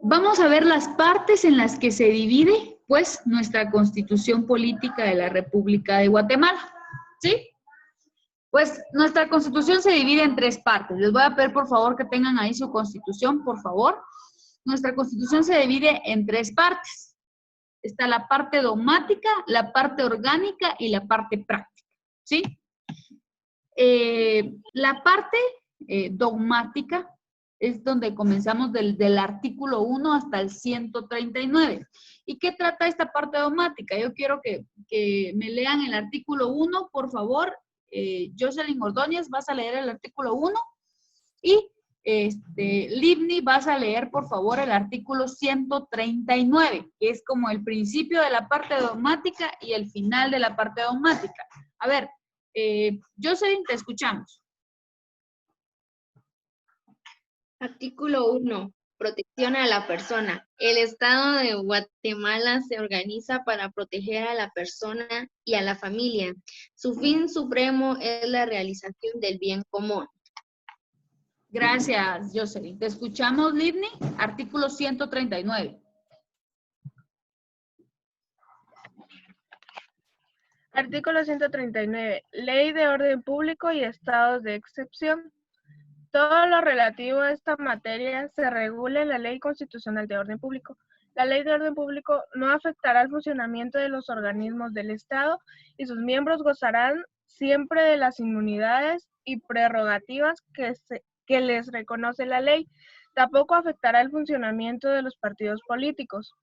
Vamos a ver las partes en las que se divide, pues, nuestra Constitución Política de la República de Guatemala, ¿sí? Pues nuestra Constitución se divide en tres partes. Les voy a pedir, por favor, que tengan ahí su Constitución, por favor. Nuestra Constitución se divide en tres partes. Está la parte dogmática, la parte orgánica y la parte práctica, ¿sí? La parte dogmática es donde comenzamos del artículo 1 hasta el 139. ¿Y qué trata esta parte dogmática? Yo quiero que me lean el artículo 1, por favor. Jocelyn Ordóñez, vas a leer el artículo 1 y Livni, vas a leer, por favor, el artículo 139, que es como el principio de la parte dogmática y el final de la parte dogmática. A ver, Jocelyn, te escuchamos. Artículo 1. Protección a la persona. El Estado de Guatemala se organiza para proteger a la persona y a la familia. Su fin supremo es la realización del bien común. Gracias, Jocelyn. Te escuchamos, Livni. Artículo 139. Artículo 139. Ley de orden público y estados de excepción. Todo lo relativo a esta materia se regula en la Ley Constitucional de Orden Público. La Ley de Orden Público no afectará el funcionamiento de los organismos del Estado y sus miembros gozarán siempre de las inmunidades y prerrogativas que les reconoce la ley. Tampoco afectará el funcionamiento de los partidos políticos.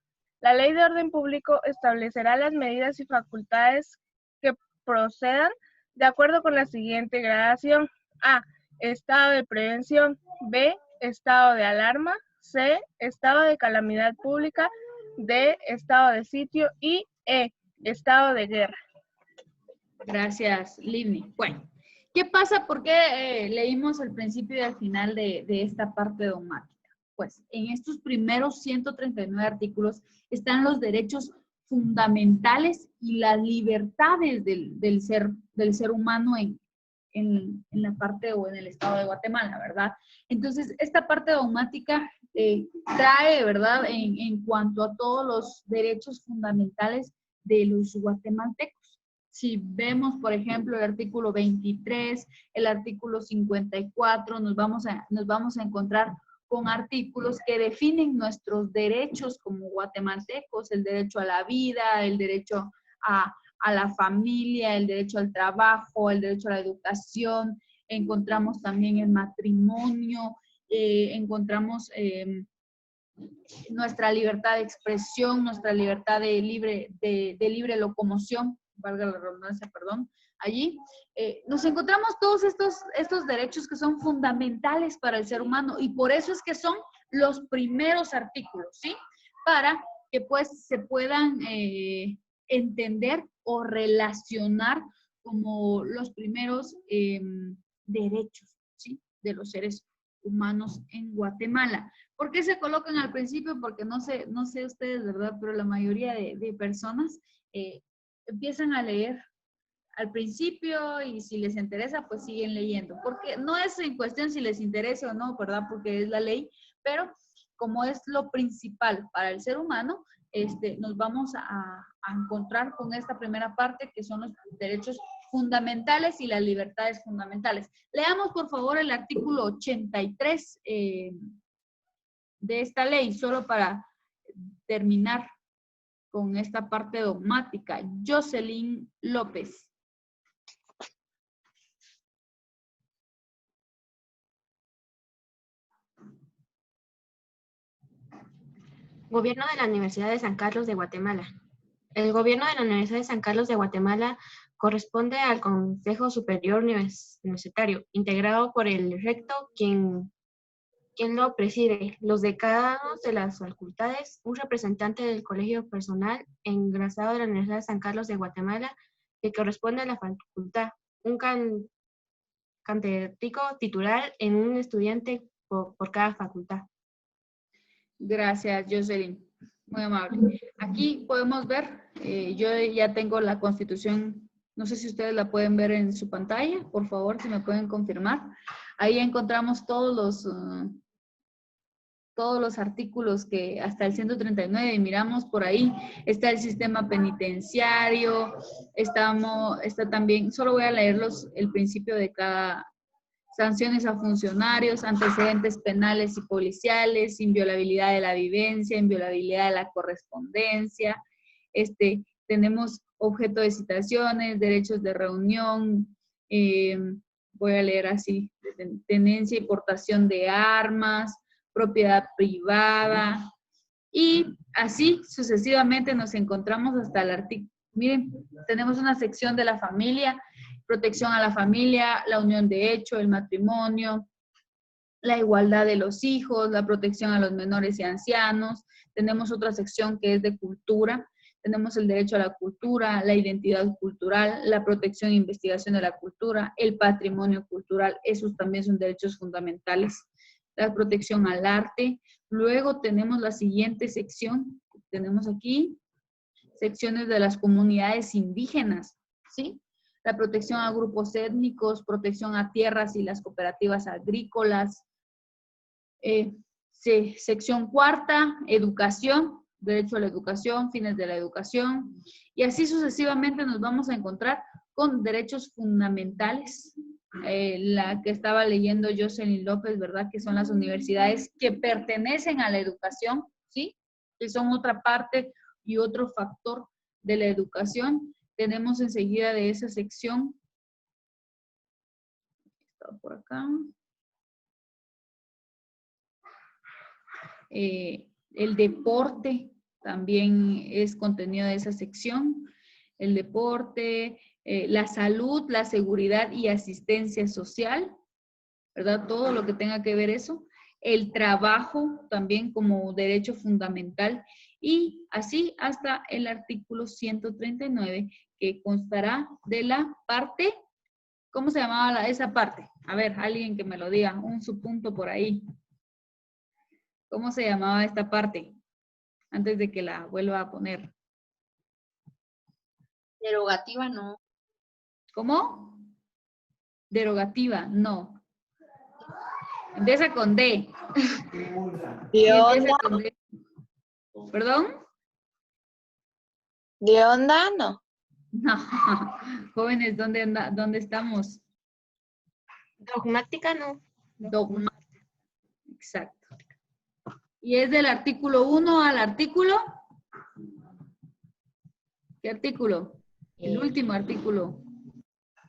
La Ley de Orden Público establecerá las medidas y facultades que procedan de acuerdo con la siguiente gradación. A. Estado de prevención. B. Estado de alarma. C. Estado de calamidad pública. D. Estado de sitio. Y E. Estado de guerra. Gracias, Livni. Bueno, ¿qué pasa? ¿Por qué leímos el principio y al final de esta parte dogmática? Pues en estos primeros 139 artículos están los derechos fundamentales y las libertades del ser humano en la parte o en el estado de Guatemala, ¿verdad? Entonces, esta parte dogmática trae, ¿verdad?, en cuanto a todos los derechos fundamentales de los guatemaltecos. Si vemos, por ejemplo, el artículo 23, el artículo 54, nos vamos a encontrar con artículos que definen nuestros derechos como guatemaltecos, el derecho a la vida, el derecho a la familia, el derecho al trabajo, el derecho a la educación, encontramos también el matrimonio, encontramos nuestra libertad de expresión, nuestra libertad de libre locomoción, valga la redundancia, perdón, allí. Nos encontramos todos estos derechos que son fundamentales para el ser humano y por eso es que son los primeros artículos, ¿sí? Para que pues se puedan entender o relacionar como los primeros derechos, ¿sí?, de los seres humanos en Guatemala. ¿Por qué se colocan al principio? Porque no sé ustedes, ¿verdad? Pero la mayoría de personas empiezan a leer al principio y si les interesa, pues siguen leyendo. Porque no es en cuestión si les interesa o no, ¿verdad? Porque es la ley, pero como es lo principal para el ser humano, nos vamos a encontrar con esta primera parte que son los derechos fundamentales y las libertades fundamentales. Leamos, por favor, el artículo 83 de esta ley, solo para terminar con esta parte dogmática. Jocelyn López. Gobierno de la Universidad de San Carlos de Guatemala. El gobierno de la Universidad de San Carlos de Guatemala corresponde al Consejo Superior Universitario, integrado por el rector, quien lo preside, los decanos de las facultades, un representante del colegio personal egresado de la Universidad de San Carlos de Guatemala, que corresponde a la facultad, un catedrático titular en un estudiante por cada facultad. Gracias, Jocelyn. Muy amable. Aquí podemos ver, yo ya tengo la Constitución, no sé si ustedes la pueden ver en su pantalla, por favor, si me pueden confirmar. Ahí encontramos todos todos los artículos que hasta el 139 miramos por ahí. Está el sistema penitenciario, está también, solo voy a leerlos el principio de cada, sanciones a funcionarios, antecedentes penales y policiales, inviolabilidad de la vivencia, inviolabilidad de la correspondencia. Tenemos objeto de citaciones, derechos de reunión, voy a leer así, tenencia y portación de armas, propiedad privada, y así sucesivamente nos encontramos hasta el artículo. Miren, tenemos una sección de la familia, protección a la familia, la unión de hecho, el matrimonio, la igualdad de los hijos, la protección a los menores y ancianos. Tenemos otra sección que es de cultura. Tenemos el derecho a la cultura, la identidad cultural, la protección e investigación de la cultura, el patrimonio cultural. Esos también son derechos fundamentales. La protección al arte. Luego tenemos la siguiente sección. Tenemos aquí secciones de las comunidades indígenas, ¿sí? La protección a grupos étnicos, protección a tierras y las cooperativas agrícolas. Sección cuarta, educación, derecho a la educación, fines de la educación. Y así sucesivamente nos vamos a encontrar con derechos fundamentales. La que estaba leyendo Jocelyn López, ¿verdad? Que son las universidades que pertenecen a la educación, ¿sí? Que son otra parte y otro factor de la educación. Tenemos enseguida de esa sección, está por acá, el deporte también es contenido de esa sección. El deporte, la salud, la seguridad y asistencia social, ¿verdad? Todo lo que tenga que ver eso. El trabajo también como derecho fundamental. Y así hasta el artículo 139, que constará de la parte, ¿cómo se llamaba esa parte? A ver, alguien que me lo diga, un subpunto por ahí. ¿Cómo se llamaba esta parte? Antes de que la vuelva a poner. Derogativa, no. ¿Cómo? Derogativa, no. Empieza con D. ¿De onda? Con D. ¿Perdón? ¿De onda? No. No. Jóvenes, ¿dónde estamos? Dogmática no. Dogmática. Exacto. Y es del artículo 1 al artículo. ¿Qué artículo? El último artículo.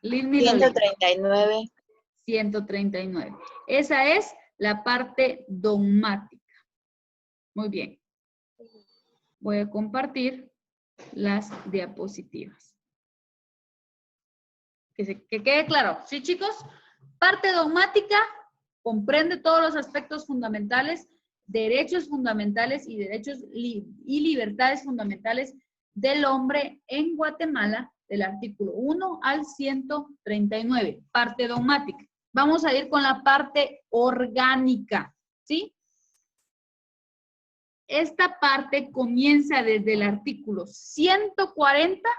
139. 139. Esa es la parte dogmática. Muy bien. Voy a compartir las diapositivas. Que quede claro. ¿Sí, chicos? Parte dogmática comprende todos los aspectos fundamentales, derechos fundamentales y derechos y libertades fundamentales del hombre en Guatemala, del artículo 1 al 139. Parte dogmática. Vamos a ir con la parte orgánica, ¿sí? Esta parte comienza desde el artículo 140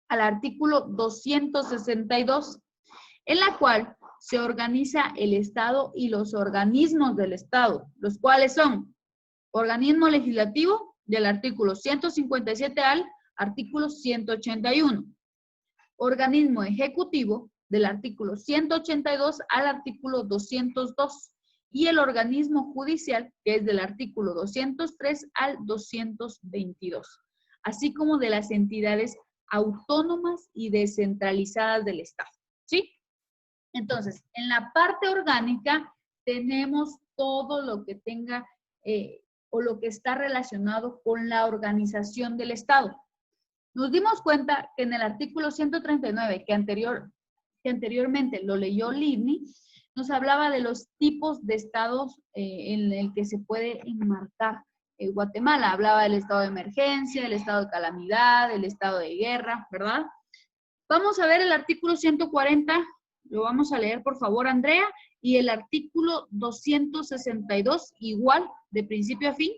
al artículo 262, en la cual se organiza el Estado y los organismos del Estado, los cuales son organismo legislativo del artículo 157 al artículo 181, organismo ejecutivo del artículo 182 al artículo 202, y el organismo judicial, que es del artículo 203 al 222, así como de las entidades autónomas y descentralizadas del Estado, ¿sí? Entonces, en la parte orgánica tenemos todo lo que tenga o lo que está relacionado con la organización del Estado. Nos dimos cuenta que en el artículo 139, que anteriormente lo leyó Livni, nos hablaba de los tipos de estados en el que se puede enmarcar Guatemala. Hablaba del estado de emergencia, el estado de calamidad, el estado de guerra, ¿verdad? Vamos a ver el artículo 140, lo vamos a leer por favor, Andrea, y el artículo 262, igual, de principio a fin,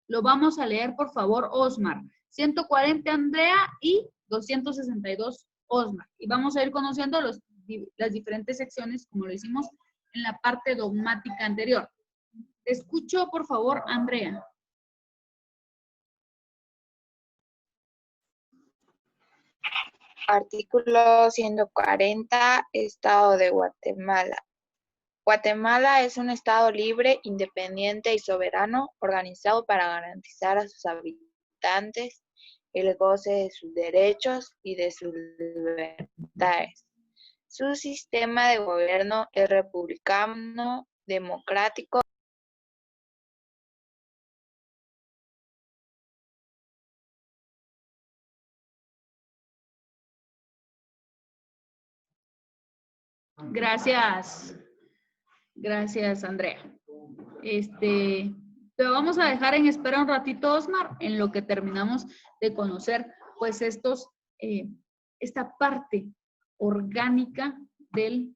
lo vamos a leer por favor, Osmar. 140, Andrea, y 262, Osmar. Y vamos a ir conociendo las diferentes secciones, como lo hicimos en la parte dogmática anterior. Te escucho, por favor, Andrea. Artículo 140, Estado de Guatemala. Guatemala es un estado libre, independiente y soberano, organizado para garantizar a sus habitantes el goce de sus derechos y de sus libertades. Su sistema de gobierno es republicano, democrático. Gracias. Gracias, Andrea. Te vamos a dejar en espera un ratito, Osmar, en lo que terminamos de conocer, pues, esta parte orgánica de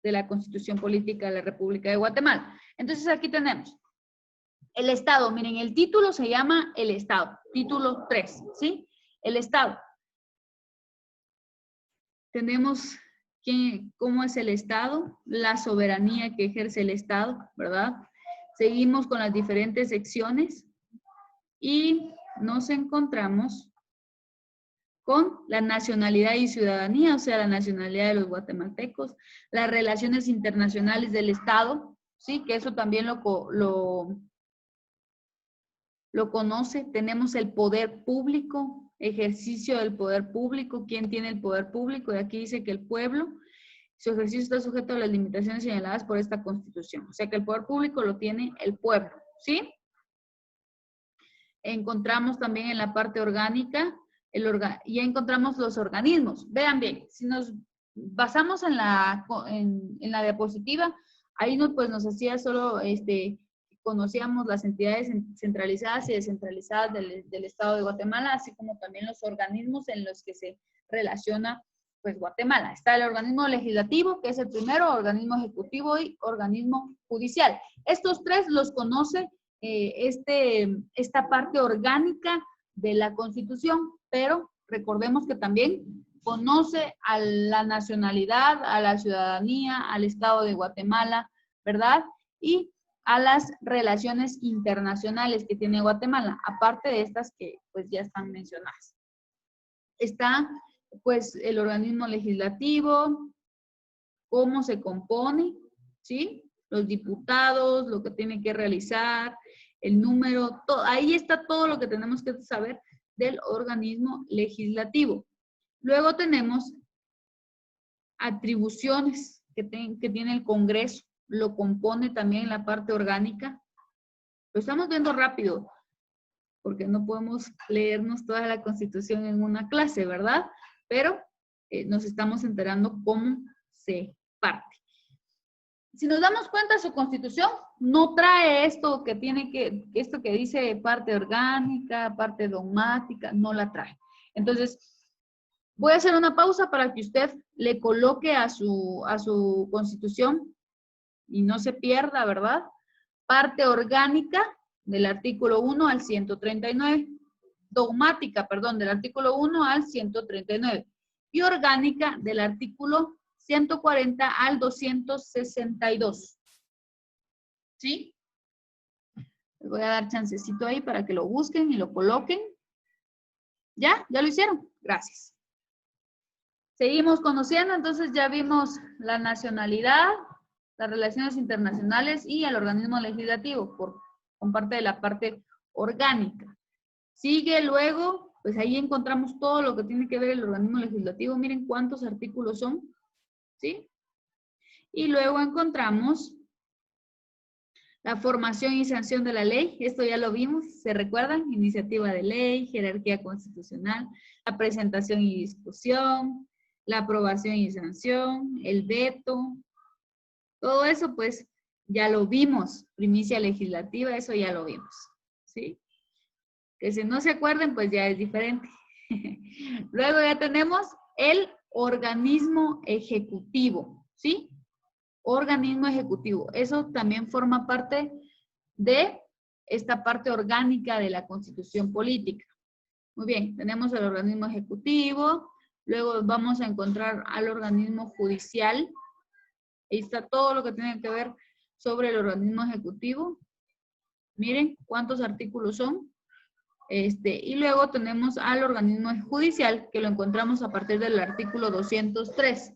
la Constitución Política de la República de Guatemala. Entonces, aquí tenemos el Estado. Miren, el título se llama el Estado. Título 3, ¿sí? El Estado. Tenemos cómo es el Estado, la soberanía que ejerce el Estado, ¿verdad? Seguimos con las diferentes secciones y nos encontramos con la nacionalidad y ciudadanía, o sea, la nacionalidad de los guatemaltecos, las relaciones internacionales del Estado, ¿sí? Que eso también lo conoce. Tenemos el poder público, ejercicio del poder público, quién tiene el poder público, y aquí dice que el pueblo, su ejercicio está sujeto a las limitaciones señaladas por esta Constitución, o sea que el poder público lo tiene el pueblo, ¿sí? Encontramos también en la parte orgánica, ya encontramos los organismos. Vean bien, si nos basamos en la diapositiva, ahí nos hacía solo, conocíamos las entidades centralizadas y descentralizadas del Estado de Guatemala, así como también los organismos en los que se relaciona, pues, Guatemala. Está el organismo legislativo, que es el primero, organismo ejecutivo y organismo judicial. Estos tres los conoce esta parte orgánica de la Constitución, pero recordemos que también conoce a la nacionalidad, a la ciudadanía, al Estado de Guatemala, ¿verdad? Y a las relaciones internacionales que tiene Guatemala, aparte de estas que pues ya están mencionadas. Está pues el organismo legislativo, cómo se compone, ¿sí? Los diputados, lo que tiene que realizar, el número, todo, ahí está todo lo que tenemos que saber del organismo legislativo. Luego tenemos atribuciones que tiene el Congreso, lo compone también la parte orgánica. Lo estamos viendo rápido, porque no podemos leernos toda la Constitución en una clase, ¿verdad? Pero nos estamos enterando cómo se parte. Si nos damos cuenta, su Constitución no trae esto que dice parte orgánica, parte dogmática, no la trae. Entonces, voy a hacer una pausa para que usted le coloque a su Constitución y no se pierda, ¿verdad? Parte orgánica del artículo 1 al 139. Dogmática, perdón, del artículo 1 al 139. Y orgánica del artículo 140 al 262. ¿Sí? Les voy a dar chancecito ahí para que lo busquen y lo coloquen. ¿Ya? ¿Ya lo hicieron? Gracias. Seguimos conociendo, entonces ya vimos la nacionalidad, las relaciones internacionales y el organismo legislativo con parte de la parte orgánica. Sigue luego, pues ahí encontramos todo lo que tiene que ver el organismo legislativo. Miren cuántos artículos son, ¿sí? Y luego encontramos la formación y sanción de la ley. Esto ya lo vimos, ¿se recuerdan? Iniciativa de ley, jerarquía constitucional, la presentación y discusión, la aprobación y sanción, el veto. Todo eso, pues, ya lo vimos. Primicia legislativa, eso ya lo vimos, ¿sí? Que si no se acuerden, pues ya es diferente. Luego ya tenemos el organismo ejecutivo, ¿sí? Organismo ejecutivo. Eso también forma parte de esta parte orgánica de la Constitución Política. Muy bien, tenemos el organismo ejecutivo, luego vamos a encontrar al organismo judicial. Ahí está todo lo que tiene que ver sobre el organismo ejecutivo. Miren cuántos artículos son. Y luego tenemos al organismo judicial, que lo encontramos a partir del artículo 203.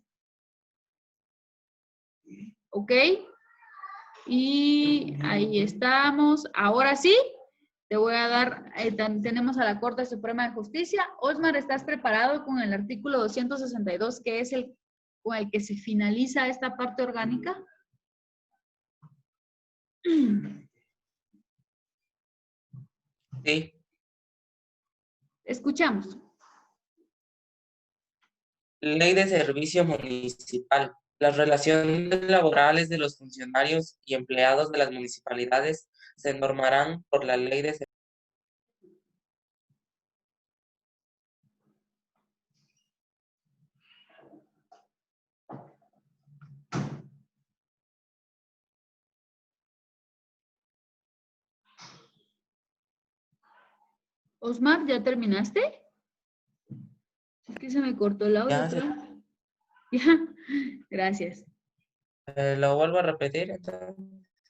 ¿Ok? Y ahí estamos. Ahora sí, te voy a dar, tenemos a la Corte Suprema de Justicia. Osmar, ¿estás preparado con el artículo 262, que es el con el que se finaliza esta parte orgánica? Sí. Escuchamos. Ley de Servicio Municipal. Las relaciones laborales de los funcionarios y empleados de las municipalidades se normarán por la Ley de Servicio. Osmar, ¿ya terminaste? Es que se me cortó el audio. Ya, creo. Ya, gracias. ¿Lo vuelvo a repetir? Entonces,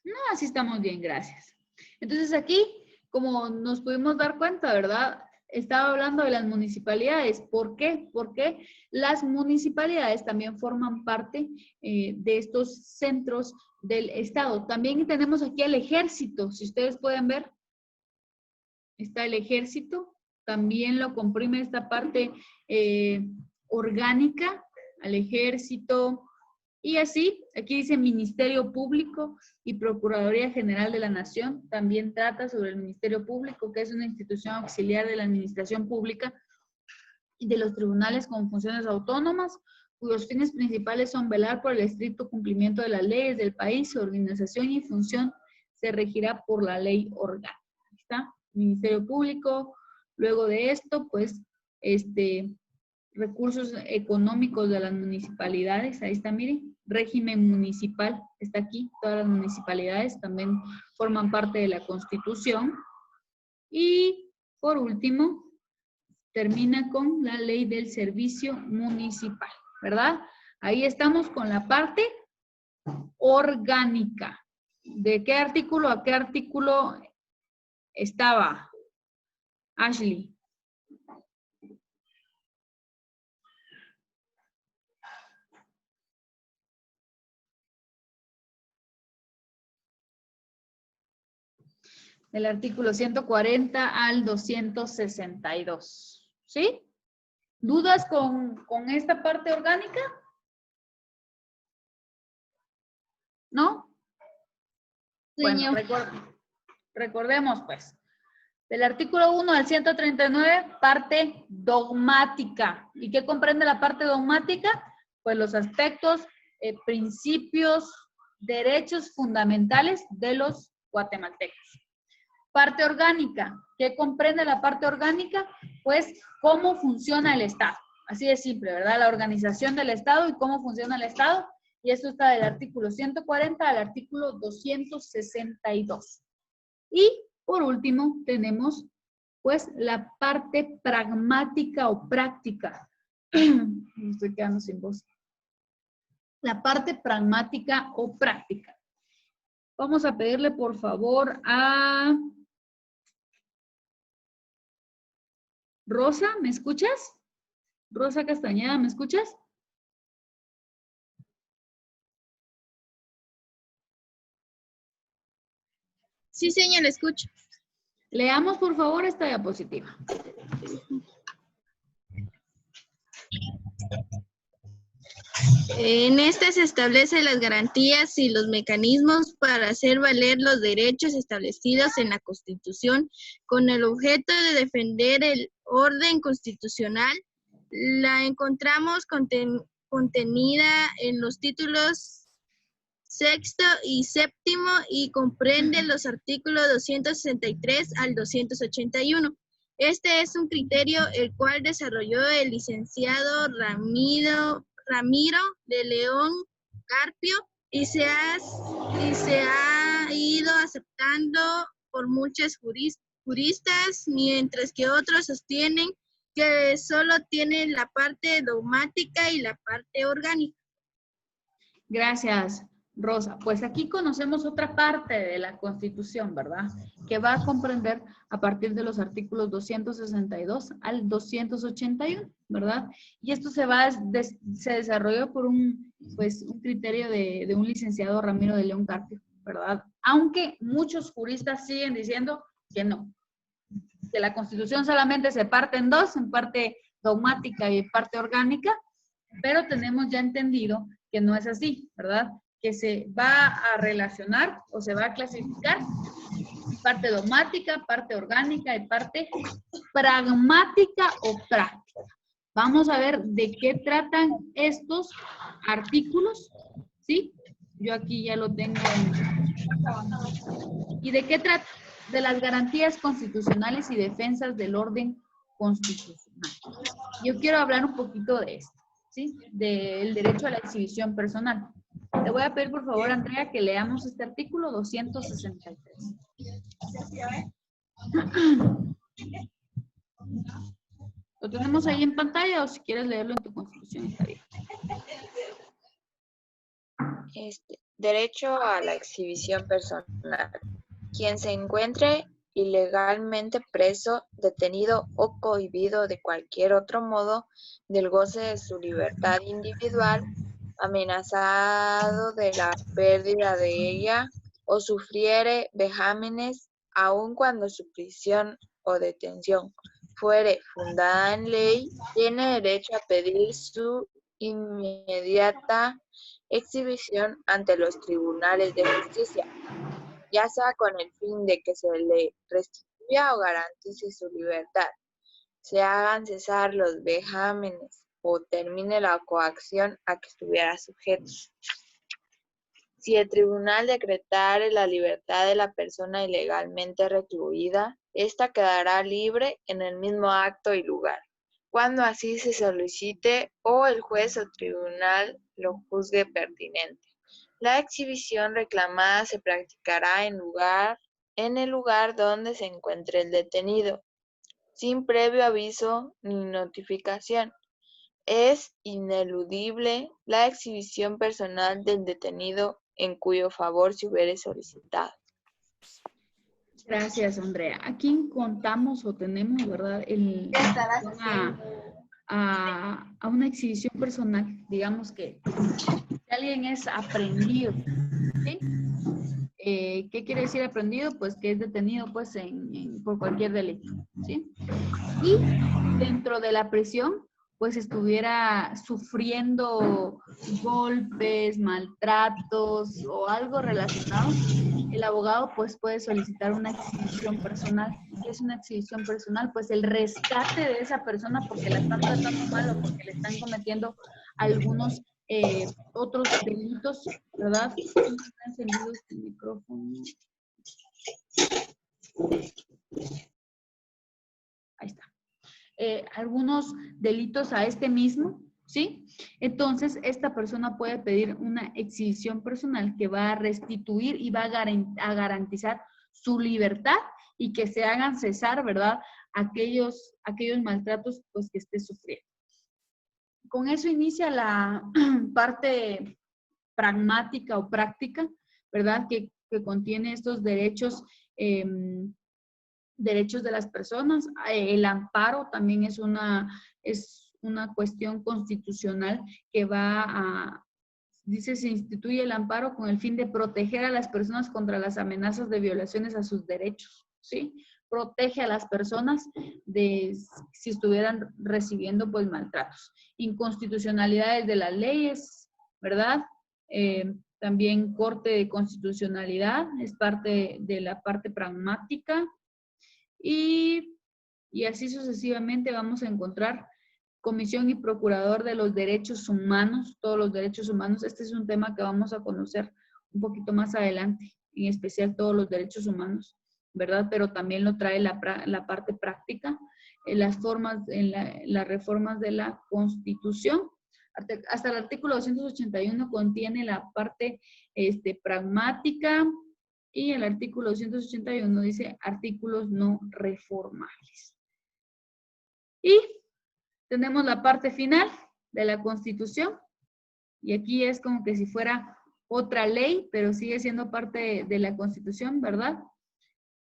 No, así estamos bien, gracias. Entonces aquí, como nos pudimos dar cuenta, ¿verdad? Estaba hablando de las municipalidades. ¿Por qué? Porque las municipalidades también forman parte de estos centros del Estado. También tenemos aquí el ejército, si ustedes pueden ver. Está el ejército, también lo comprime esta parte orgánica al ejército. Y así, aquí dice Ministerio Público y Procuraduría General de la Nación. También trata sobre el Ministerio Público, que es una institución auxiliar de la administración pública y de los tribunales con funciones autónomas, cuyos fines principales son velar por el estricto cumplimiento de las leyes del país. Su organización y función se regirá por la ley orgánica. Ahí está, Ministerio Público. Luego de esto, pues, recursos económicos de las municipalidades, ahí está, miren, régimen municipal, está aquí, todas las municipalidades también forman parte de la Constitución. Y por último, termina con la ley del servicio municipal, ¿verdad? Ahí estamos con la parte orgánica. ¿De qué artículo a qué artículo estaba, Ashley? Del artículo 140 al 262. ¿Sí? ¿Dudas con esta parte orgánica? ¿No? Bueno, recordemos pues. Del artículo 1 al 139, parte dogmática. ¿Y qué comprende la parte dogmática? Pues los aspectos, principios, derechos fundamentales de los guatemaltecos. Parte orgánica. ¿Qué comprende la parte orgánica? Pues cómo funciona el Estado. Así de simple, ¿verdad? La organización del Estado y cómo funciona el Estado. Y esto está del artículo 140 al artículo 262. Y por último tenemos pues la parte pragmática o práctica. Me estoy quedando sin voz. La parte pragmática o práctica. Vamos a pedirle por favor a Rosa, ¿me escuchas? Rosa Castañeda, ¿me escuchas? Sí, señor, escucho. Leamos por favor esta diapositiva. En esta se establecen las garantías y los mecanismos para hacer valer los derechos establecidos en la Constitución con el objeto de defender el orden constitucional. La encontramos contenida en los títulos sexto y séptimo y comprende los artículos 263 al 281. Este es un criterio el cual desarrolló el licenciado Ramiro de León Carpio y se ha ido aceptando por muchos juristas, mientras que otros sostienen que solo tiene la parte dogmática y la parte orgánica. Gracias. Rosa, pues aquí conocemos otra parte de la Constitución, ¿verdad? Que va a comprender a partir de los artículos 262 al 281, ¿verdad? Y esto se desarrolló por un criterio de un licenciado Ramiro de León Carpio, ¿verdad? Aunque muchos juristas siguen diciendo que no, que la Constitución solamente se parte en dos, en parte dogmática y en parte orgánica, pero tenemos ya entendido que no es así, ¿verdad? Que se va a relacionar o se va a clasificar parte dogmática, parte orgánica y parte pragmática o práctica. Vamos a ver de qué tratan estos artículos, ¿sí? Yo aquí ya lo tengo. ¿Y de qué trata? De las garantías constitucionales y defensas del orden constitucional. Yo quiero hablar un poquito de esto, ¿sí? Del derecho a la exhibición personal. Le voy a pedir, por favor, Andrea, que leamos este artículo 263. ¿Lo tenemos ahí en pantalla o si quieres leerlo en tu Constitución está bien? Derecho a la exhibición personal. Quien se encuentre ilegalmente preso, detenido o cohibido de cualquier otro modo del goce de su libertad individual, amenazado de la pérdida de ella o sufriere vejámenes, aun cuando su prisión o detención fuere fundada en ley, tiene derecho a pedir su inmediata exhibición ante los tribunales de justicia, ya sea con el fin de que se le restituya o garantice su libertad, se hagan cesar los vejámenes o termine la coacción a que estuviera sujeto. Si el tribunal decretare la libertad de la persona ilegalmente recluida, ésta quedará libre en el mismo acto y lugar, cuando así se solicite o el juez o tribunal lo juzgue pertinente. La exhibición reclamada se practicará en el lugar donde se encuentre el detenido, sin previo aviso ni notificación. Es ineludible la exhibición personal del detenido en cuyo favor se hubiere solicitado. Gracias, Andrea. Aquí contamos o tenemos, ¿verdad? A una exhibición personal, digamos que si alguien es aprehendido, ¿sí? ¿Qué quiere decir aprendido? Pues que es detenido pues, por cualquier delito, ¿sí? Y dentro de la prisión, pues estuviera sufriendo golpes, maltratos o algo relacionado, el abogado pues puede solicitar una exhibición personal. ¿Qué es una exhibición personal? Pues el rescate de esa persona porque la están tratando mal o porque le están cometiendo algunos otros delitos, ¿verdad? Está encendido este micrófono. Ahí está. Algunos delitos a este mismo, ¿sí? Entonces, esta persona puede pedir una exhibición personal que va a restituir y va a garantizar su libertad y que se hagan cesar, ¿verdad? Aquellos maltratos pues, que esté sufriendo. Con eso inicia la parte pragmática o práctica, ¿verdad? Que contiene estos derechos, derechos de las personas. El amparo también es una cuestión constitucional que dice, se instituye el amparo con el fin de proteger a las personas contra las amenazas de violaciones a sus derechos, ¿sí? Protege a las personas si estuvieran recibiendo pues maltratos. Inconstitucionalidades de las leyes, ¿verdad? También Corte de Constitucionalidad es parte de la parte pragmática y así sucesivamente vamos a encontrar Comisión y Procurador de los Derechos Humanos, todos los derechos humanos. Este es un tema que vamos a conocer un poquito más adelante, en especial todos los derechos humanos, ¿verdad? Pero también lo trae la parte práctica, las reformas de la Constitución. Hasta el artículo 281 contiene la parte pragmática y el artículo 281 dice artículos no reformables. Y tenemos la parte final de la Constitución y aquí es como que si fuera otra ley, pero sigue siendo parte de la Constitución, ¿verdad?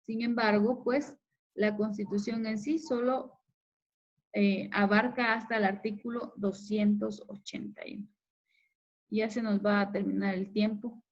Sin embargo, pues la Constitución en sí solo abarca hasta el artículo 281. Ya se nos va a terminar el tiempo.